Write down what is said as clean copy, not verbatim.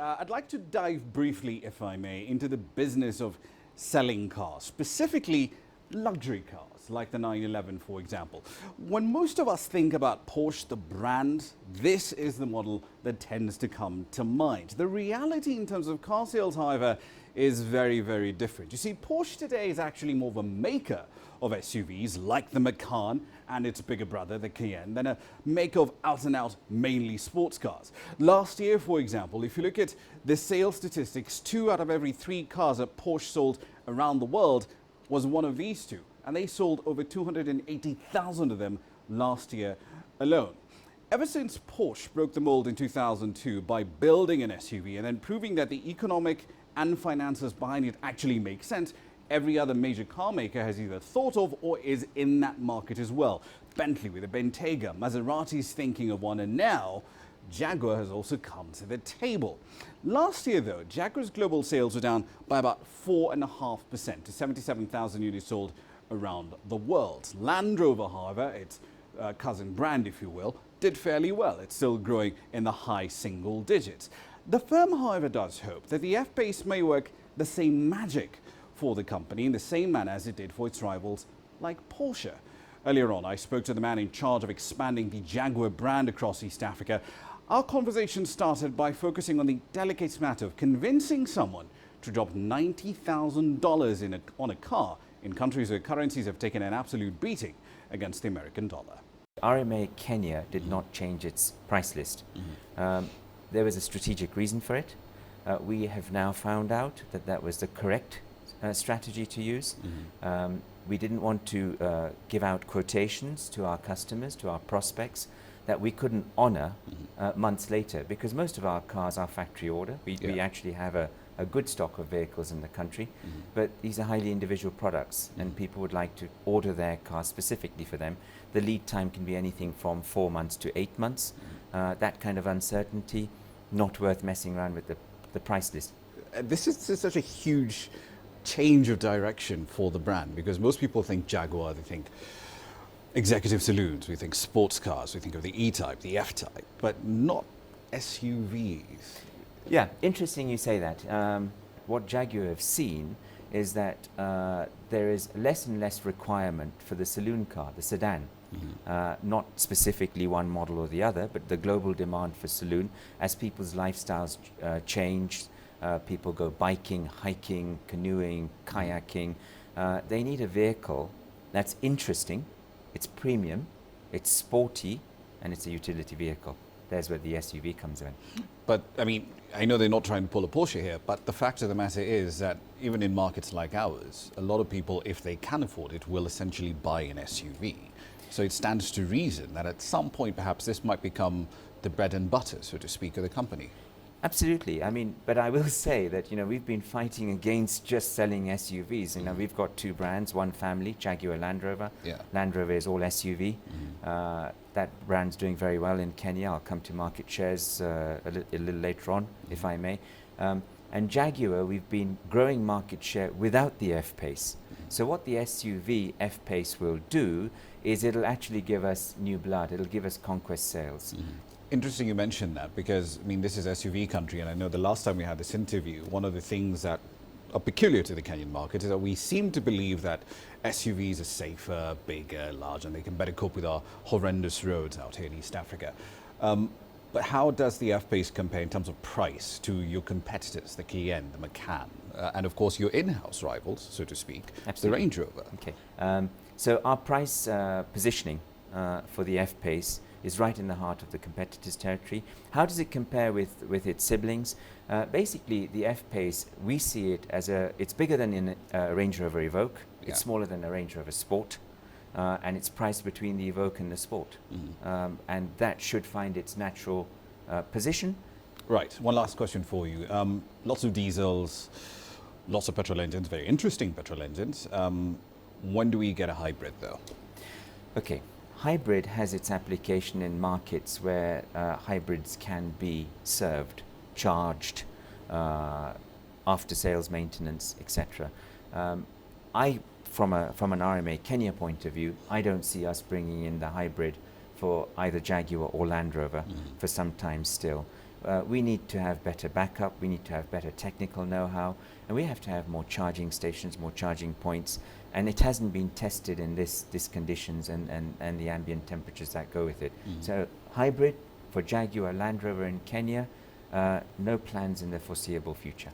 I'd like to dive briefly, if I may, into the business of selling cars, specifically luxury cars like the 911, for example. When most of us think about Porsche, the brand, this is the model that tends to come to mind. The reality in terms of car sales, however, is very, very different. You see, Porsche today is actually more of a maker of SUVs like the Macan and its bigger brother, the Cayenne, than a maker of out-and-out, mainly sports cars. Last year, for example, if you look at the sales statistics, 2 out of every 3 cars that Porsche sold around the world was one of these two, and they sold over 280,000 of them last year alone. Ever since Porsche broke the mold in 2002 by building an SUV and then proving that the economic and finances behind it actually make sense, every other major car maker has either thought of or is in that market as well. Bentley with a Bentayga, Maserati's thinking of one, and now Jaguar has also come to the table. Last year, though, Jaguar's global sales were down by about 4.5% to 77,000 units sold around the world. Land Rover, however, its cousin brand, if you will, did fairly well. It's still growing in the high single digits. The firm, however, does hope that the F-Pace may work the same magic for the company in the same manner as it did for its rivals like Porsche. Earlier on, I spoke to the man in charge of expanding the Jaguar brand across East Africa. Our conversation started by focusing on the delicate matter of convincing someone to drop $90,000 on a car in countries where currencies have taken an absolute beating against the American dollar. RMA Kenya did not change its price list. There was a strategic reason for it. We have now found out that that was the correct strategy to use. We didn't want to give out quotations to our customers, to our prospects, that we couldn't honor months later, because most of our cars are factory order. We actually have a good stock of vehicles in the country, but these are highly individual products, and people would like to order their cars specifically for them. The lead time can be anything from 4 months to 8 months. That kind of uncertainty, not worth messing around with the price list. This is such a huge change of direction for the brand, because most people think Jaguar, they think executive saloons, we think sports cars, we think of the E-Type, the F-Type, but not SUVs. Yeah, interesting you say that. What Jaguar have seen is that there is less and less requirement for the saloon car, the sedan. Not specifically one model or the other, but the global demand for saloon, as people's lifestyles change, people go biking, hiking, canoeing, kayaking. They need a vehicle that's interesting, it's premium, it's sporty, and it's a utility vehicle. There's where the SUV comes in. But, I mean, I know they're not trying to pull a Porsche here, but the fact of the matter is that even in markets like ours, a lot of people, if they can afford it, will essentially buy an SUV. So it stands to reason that at some point, perhaps this might become the bread and butter, so to speak, of the company. Absolutely. I mean, but I will say that, we've been fighting against just selling SUVs. We've got 2 brands, one family, Jaguar, Land Rover. Land Rover is all SUV. That brand's doing very well in Kenya. I'll come to market shares a little later on, if I may. And Jaguar, we've been growing market share without the F-Pace. So what the SUV F-Pace will do is it'll actually give us new blood. It'll give us conquest sales. Interesting you mentioned that, because, I mean, this is SUV country, and I know the last time we had this interview, one of the things that are peculiar to the Kenyan market is that we seem to believe that SUVs are safer, bigger, larger, and they can better cope with our horrendous roads out here in East Africa. But how does the F-Pace compare in terms of price to your competitors, the Cayenne, the Macan, and of course your in-house rivals, so to speak, the Range Rover? Okay. So our price positioning for the F-Pace is right in the heart of the competitor's territory. How does it compare with its siblings? Basically, the F-Pace, we see it as it's bigger than a Range Rover Evoque. It's smaller than a Range Rover Sport. And it's priced between the Evoque and the Sport. And that should find its natural position. Right. One last question for you. Lots of diesels, lots of petrol engines, very interesting petrol engines. When do we get a hybrid, though? Okay. Hybrid has its application in markets where hybrids can be served, charged, after-sales maintenance, etc. From an RMA Kenya point of view, I don't see us bringing in the hybrid for either Jaguar or Land Rover for some time still. we need to have better backup, we need to have better technical know-how, and we have to have more charging stations, more charging points, and it hasn't been tested in this conditions and the ambient temperatures that go with it. So hybrid for Jaguar Land Rover in Kenya, no plans in the foreseeable future.